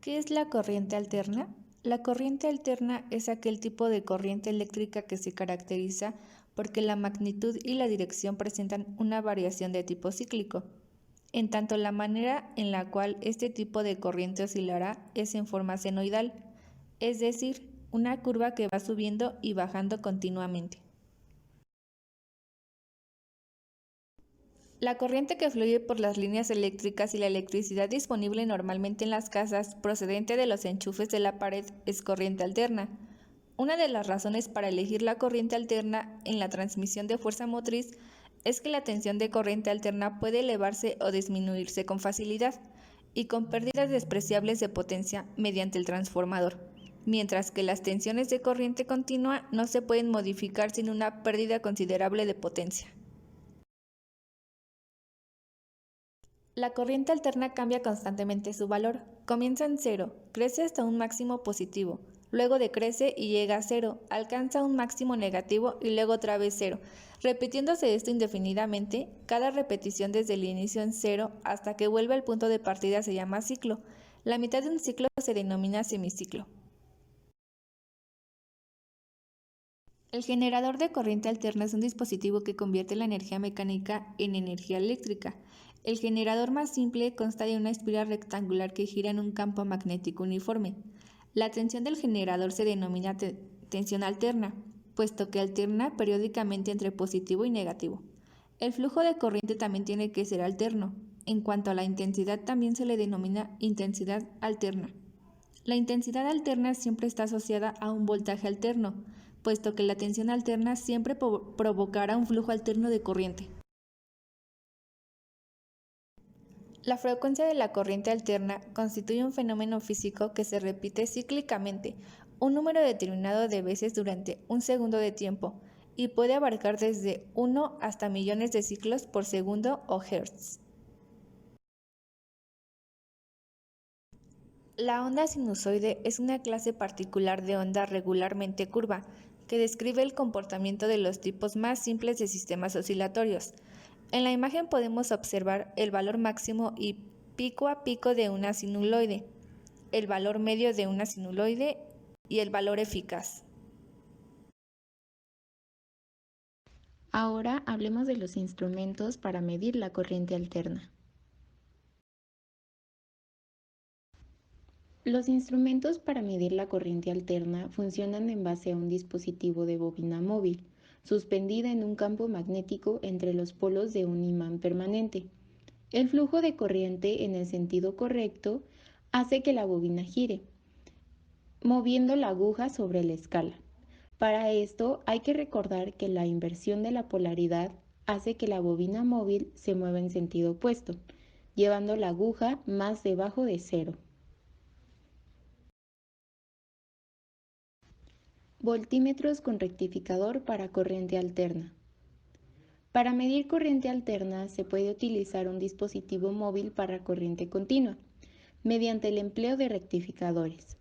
¿Qué es la corriente alterna? La corriente alterna es aquel tipo de corriente eléctrica que se caracteriza porque la magnitud y la dirección presentan una variación de tipo cíclico. En tanto, la manera en la cual este tipo de corriente oscilará es en forma senoidal, es decir, una curva que va subiendo y bajando continuamente. La corriente que fluye por las líneas eléctricas y la electricidad disponible normalmente en las casas procedente de los enchufes de la pared es corriente alterna. Una de las razones para elegir la corriente alterna en la transmisión de fuerza motriz es que la tensión de corriente alterna puede elevarse o disminuirse con facilidad y con pérdidas despreciables de potencia mediante el transformador, mientras que las tensiones de corriente continua no se pueden modificar sin una pérdida considerable de potencia. La corriente alterna cambia constantemente su valor. Comienza en cero, crece hasta un máximo positivo, luego decrece y llega a cero, alcanza un máximo negativo y luego otra vez cero, repitiéndose esto indefinidamente. Cada repetición desde el inicio en cero hasta que vuelve al punto de partida se llama ciclo. La mitad de un ciclo se denomina semiciclo. El generador de corriente alterna es un dispositivo que convierte la energía mecánica en energía eléctrica. El generador más simple consta de una espiral rectangular que gira en un campo magnético uniforme. La tensión del generador se denomina tensión alterna, puesto que alterna periódicamente entre positivo y negativo. El flujo de corriente también tiene que ser alterno. En cuanto a la intensidad, también se le denomina intensidad alterna. La intensidad alterna siempre está asociada a un voltaje alterno, puesto que la tensión alterna siempre provocará un flujo alterno de corriente. La frecuencia de la corriente alterna constituye un fenómeno físico que se repite cíclicamente, un número determinado de veces durante un segundo de tiempo, y puede abarcar desde 1 hasta millones de ciclos por segundo o hertz. La onda sinusoide es una clase particular de onda regularmente curva, que describe el comportamiento de los tipos más simples de sistemas oscilatorios. En la imagen podemos observar el valor máximo y pico a pico de una sinuloide, el valor medio de una sinuloide y el valor eficaz. Ahora hablemos de los instrumentos para medir la corriente alterna. Los instrumentos para medir la corriente alterna funcionan en base a un dispositivo de bobina móvil, suspendida en un campo magnético entre los polos de un imán permanente. El flujo de corriente en el sentido correcto hace que la bobina gire, moviendo la aguja sobre la escala. Para esto hay que recordar que la inversión de la polaridad hace que la bobina móvil se mueva en sentido opuesto, llevando la aguja más debajo de cero. Voltímetros con rectificador para corriente alterna. Para medir corriente alterna se puede utilizar un dispositivo móvil para corriente continua, mediante el empleo de rectificadores,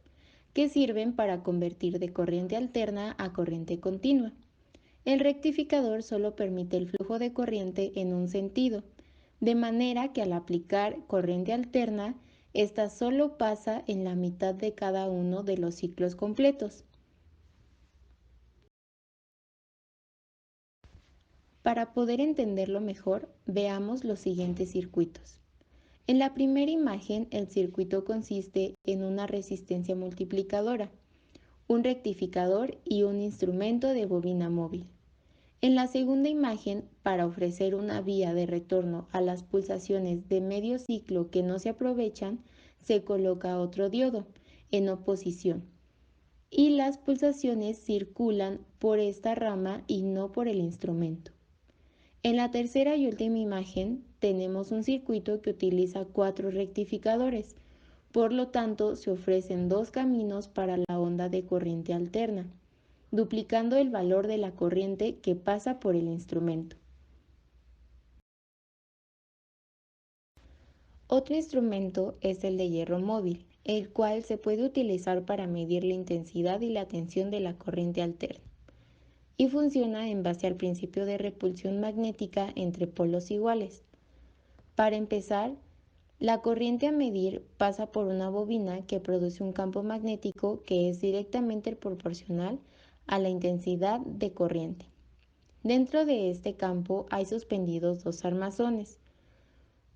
que sirven para convertir de corriente alterna a corriente continua. El rectificador solo permite el flujo de corriente en un sentido, de manera que al aplicar corriente alterna, esta solo pasa en la mitad de cada uno de los ciclos completos. Para poder entenderlo mejor, veamos los siguientes circuitos. En la primera imagen, el circuito consiste en una resistencia multiplicadora, un rectificador y un instrumento de bobina móvil. En la segunda imagen, para ofrecer una vía de retorno a las pulsaciones de medio ciclo que no se aprovechan, se coloca otro diodo en oposición y las pulsaciones circulan por esta rama y no por el instrumento. En la tercera y última imagen tenemos un circuito que utiliza 4 rectificadores, por lo tanto se ofrecen 2 caminos para la onda de corriente alterna, duplicando el valor de la corriente que pasa por el instrumento. Otro instrumento es el de hierro móvil, el cual se puede utilizar para medir la intensidad y la tensión de la corriente alterna, y funciona en base al principio de repulsión magnética entre polos iguales. Para empezar, La corriente a medir pasa por una bobina que produce un campo magnético que es directamente proporcional a la intensidad de corriente. Dentro de este campo hay suspendidos dos armazones,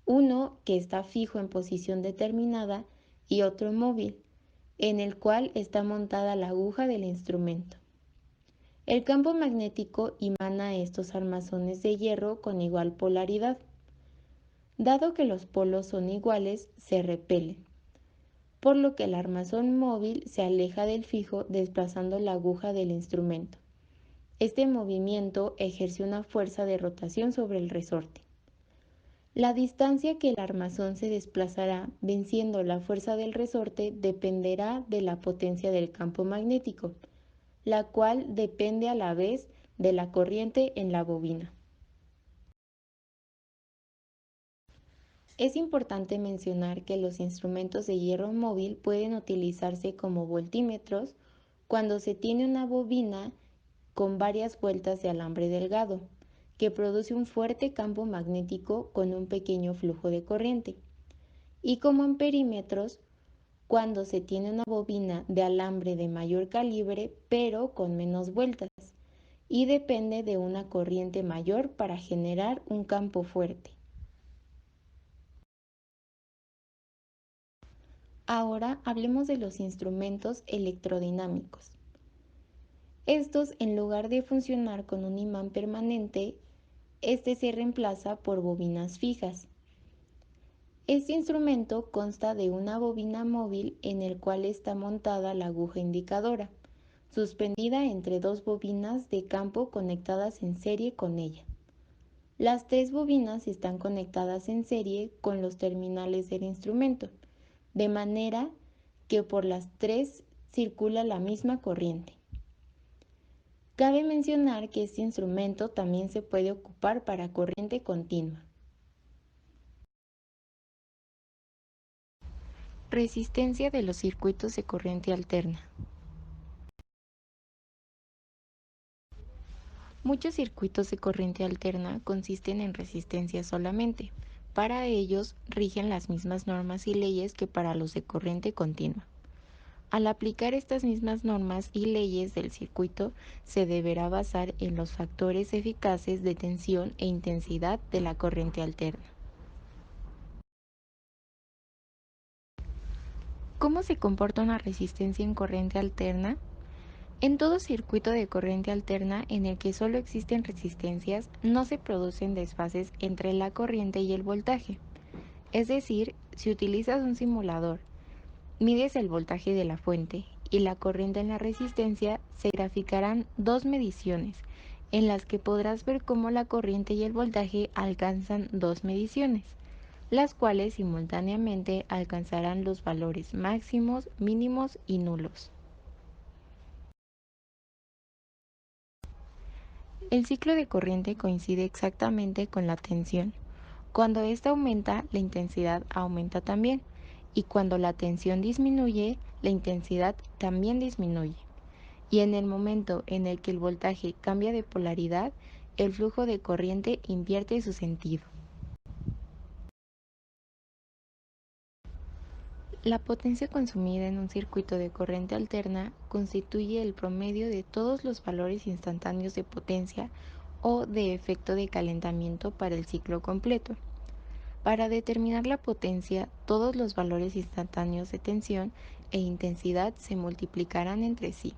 uno que está fijo en posición determinada y otro móvil, en el cual está montada la aguja del instrumento. El campo magnético emana a estos armazones de hierro con igual polaridad. Dado que los polos son iguales, se repelen, por lo que el armazón móvil se aleja del fijo desplazando la aguja del instrumento. Este movimiento ejerce una fuerza de rotación sobre el resorte. La distancia que el armazón se desplazará venciendo la fuerza del resorte dependerá de la potencia del campo magnético, la cual depende a la vez de la corriente en la bobina. Es importante mencionar que los instrumentos de hierro móvil pueden utilizarse como voltímetros cuando se tiene una bobina con varias vueltas de alambre delgado, que produce un fuerte campo magnético con un pequeño flujo de corriente, y como amperímetros cuando se tiene una bobina de alambre de mayor calibre pero con menos vueltas, y depende de una corriente mayor para generar un campo fuerte. Ahora hablemos de los instrumentos electrodinámicos. Estos, en lugar de funcionar con un imán permanente, este se reemplaza por bobinas fijas. Este instrumento consta de una bobina móvil en el cual está montada la aguja indicadora, suspendida entre dos bobinas de campo conectadas en serie con ella. Las tres bobinas están conectadas en serie con los terminales del instrumento, de manera que por las tres circula la misma corriente. Cabe mencionar que este instrumento también se puede ocupar para corriente continua. Resistencia de los circuitos de corriente alterna. Muchos circuitos de corriente alterna consisten en resistencia solamente. Para ellos rigen las mismas normas y leyes que para los de corriente continua. Al aplicar estas mismas normas y leyes del circuito, se deberá basar en los factores eficaces de tensión e intensidad de la corriente alterna. ¿Cómo se comporta una resistencia en corriente alterna? En todo circuito de corriente alterna en el que solo existen resistencias, no se producen desfases entre la corriente y el voltaje. Es decir, si utilizas un simulador, mides el voltaje de la fuente y la corriente en la resistencia, se graficarán dos mediciones, en las que podrás ver cómo la corriente y el voltaje alcanzan dos mediciones, las cuales simultáneamente alcanzarán los valores máximos, mínimos y nulos. El ciclo de corriente coincide exactamente con la tensión. Cuando ésta aumenta, la intensidad aumenta también, y cuando la tensión disminuye, la intensidad también disminuye. Y en el momento en el que el voltaje cambia de polaridad, el flujo de corriente invierte su sentido. La potencia consumida en un circuito de corriente alterna constituye el promedio de todos los valores instantáneos de potencia o de efecto de calentamiento para el ciclo completo. Para determinar la potencia, todos los valores instantáneos de tensión e intensidad se multiplicarán entre sí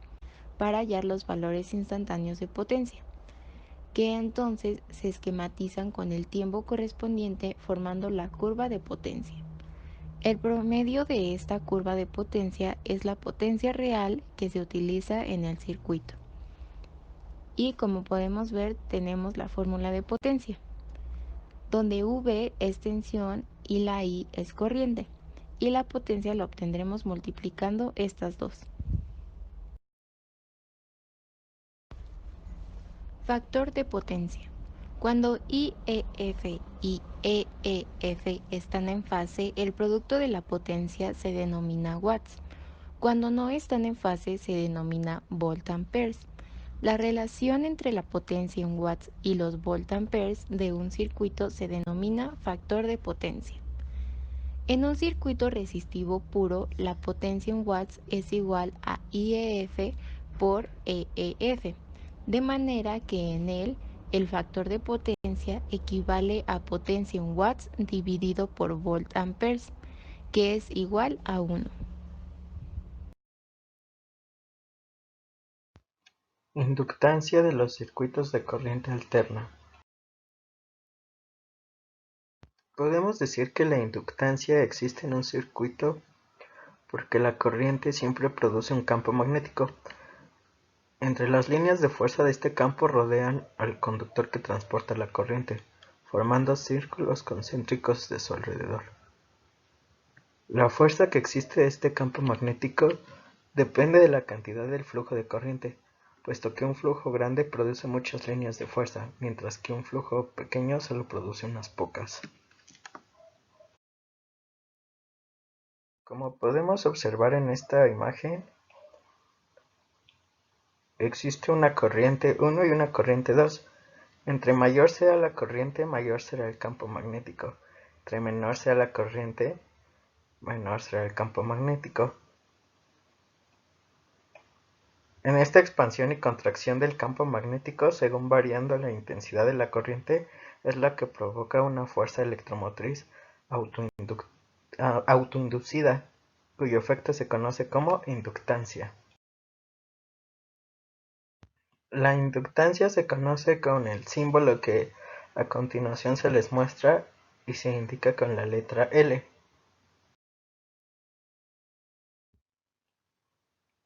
para hallar los valores instantáneos de potencia, que entonces se esquematizan con el tiempo correspondiente formando la curva de potencia. El promedio de esta curva de potencia es la potencia real que se utiliza en el circuito. Y como podemos ver, tenemos la fórmula de potencia, donde V es tensión y la I es corriente, y la potencia la obtendremos multiplicando estas dos. Factor de potencia. Cuando IEF y EEF están en fase, el producto de la potencia se denomina watts. Cuando no están en fase, se denomina volt-amperes. La relación entre la potencia en watts y los volt-amperes de un circuito se denomina factor de potencia. En un circuito resistivo puro, la potencia en watts es igual a IEF por EEF, de manera que en él el factor de potencia equivale a potencia en watts dividido por volt amperes, que es igual a 1. Inductancia de los circuitos de corriente alterna. Podemos decir que la inductancia existe en un circuito porque la corriente siempre produce un campo magnético. Entre las líneas de fuerza de este campo rodean al conductor que transporta la corriente, formando círculos concéntricos de su alrededor. La fuerza que existe de este campo magnético depende de la cantidad del flujo de corriente, puesto que un flujo grande produce muchas líneas de fuerza, mientras que un flujo pequeño solo produce unas pocas. Como podemos observar en esta imagen, existe una corriente 1 y una corriente 2. Entre mayor sea la corriente, mayor será el campo magnético. Entre menor sea la corriente, menor será el campo magnético. En esta expansión y contracción del campo magnético, según variando la intensidad de la corriente, es la que provoca una fuerza electromotriz autoinducida, cuyo efecto se conoce como inductancia. La inductancia se conoce con el símbolo que a continuación se les muestra y se indica con la letra L.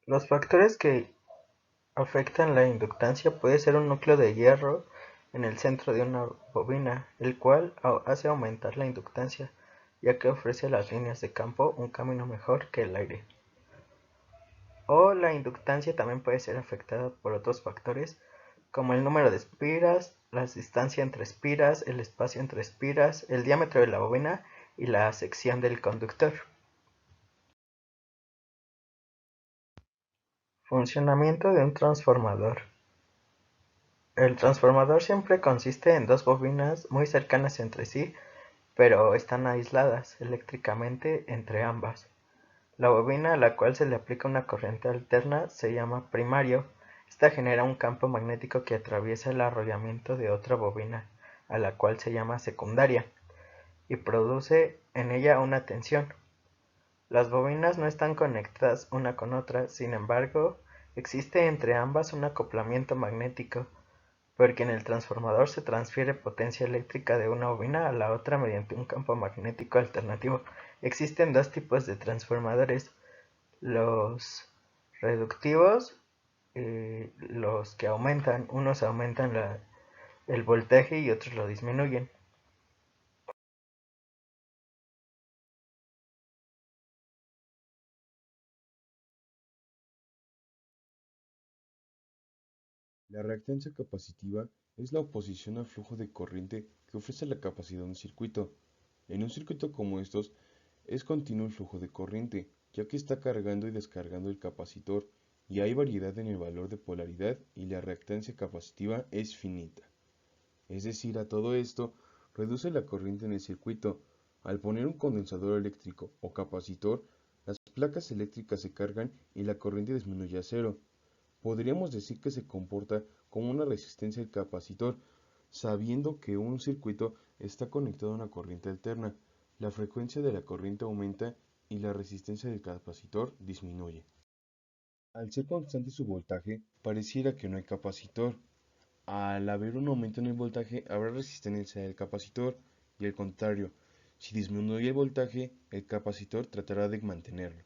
Los factores que afectan la inductancia puede ser un núcleo de hierro en el centro de una bobina, el cual hace aumentar la inductancia, ya que ofrece a las líneas de campo un camino mejor que el aire. O la inductancia también puede ser afectada por otros factores, como el número de espiras, la distancia entre espiras, el espacio entre espiras, el diámetro de la bobina y la sección del conductor. Funcionamiento de un transformador. El transformador siempre consiste en dos bobinas muy cercanas entre sí, pero están aisladas eléctricamente entre ambas. La bobina a la cual se le aplica una corriente alterna se llama primario. Esta genera un campo magnético que atraviesa el arrollamiento de otra bobina, a la cual se llama secundaria, y produce en ella una tensión. Las bobinas no están conectadas una con otra, sin embargo, existe entre ambas un acoplamiento magnético, porque en el transformador se transfiere potencia eléctrica de una bobina a la otra mediante un campo magnético alternativo. Existen dos tipos de transformadores: los reductivos y los que aumentan. Unos aumentan el voltaje y otros lo disminuyen. La reactancia capacitiva es la oposición al flujo de corriente que ofrece la capacidad de un circuito. En un circuito como estos, es continuo el flujo de corriente, ya que está cargando y descargando el capacitor, y hay variedad en el valor de polaridad y la reactancia capacitiva es finita. Es decir, a todo esto, reduce la corriente en el circuito. Al poner un condensador eléctrico o capacitor, las placas eléctricas se cargan y la corriente disminuye a cero. Podríamos decir que se comporta como una resistencia del capacitor, sabiendo que un circuito está conectado a una corriente alterna. La frecuencia de la corriente aumenta y la resistencia del capacitor disminuye. Al ser constante su voltaje, pareciera que no hay capacitor. Al haber un aumento en el voltaje, habrá resistencia del capacitor y al contrario, si disminuye el voltaje, el capacitor tratará de mantenerlo.